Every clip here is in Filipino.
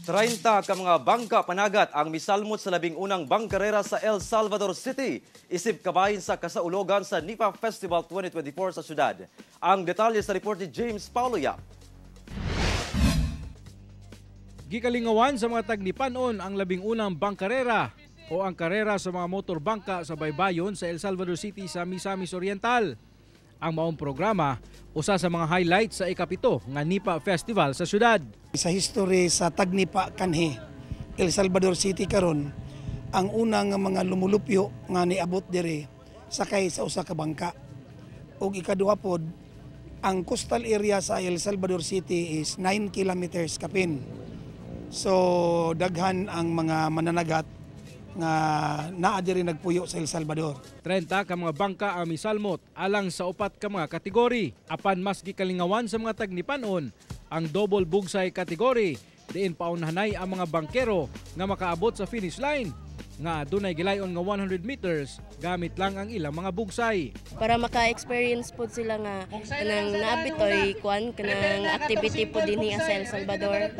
30 ka mga bangka panagat ang misalmot sa labing unang bangkarera sa El Salvador City, isip kabahin sa kasaulogan sa NIPA Festival 2024 sa syudad. Ang detalye sa report ni James Paulo Yap. Gikalingawan sa mga tagnipanon ang labing unang bangkarera o ang karera sa mga motor bangka sa baybayon sa El Salvador City sa Misamis Oriental. Ang maong programa, usa sa mga highlights sa ikapito nga NIPA Festival sa syudad. Sa history sa Tagnipa kanhi, El Salvador City karon, ang unang mga lumulupyo nga niabot dire sakay sa usa ka bangka. Ug ikaduha pod, ang coastal area sa El Salvador City is 9 kilometers kapin. So daghan ang mga mananagat nga naa diri nagpuyo sa El Salvador. 30 ka mga bangka ang misalmot alang sa upat ka mga kategori. Apan mas gikalingawan sa mga tagnipanon ang double bugsay kategori. Diin paunahanay ang mga bangkero nga makaabot sa finish line nga dunay gilayon nga 100 meters gamit lang ang ilang mga bugsay. Para maka-experience po sila nga kanang naabitoy kuan kanang activity po dinhi sa El Salvador.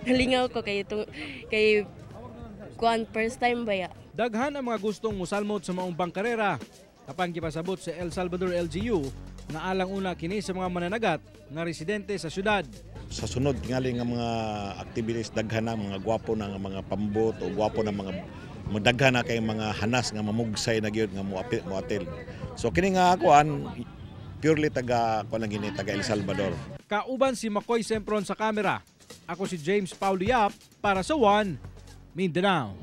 Nalingaw ko kay kuan first time ba ya? Daghan ang mga gustong musalmot sa maong bangkarera. Kapag gipasabot sa El Salvador LGU nga alang una kini sa mga mananagat nga residente sa syudad. Sa sunod tingali nga mga activities daghan na mga gwapo na nga mga pambot o gwapo na mga daghan na kay mga hanas nga mamugsay na gyud nga muatil. So kini nga kuan purely taga kuan lang gini taga El Salvador. Kauban si Makoy Sempron sa kamera. Ako si James Paulo Yap para sa One Mindanao.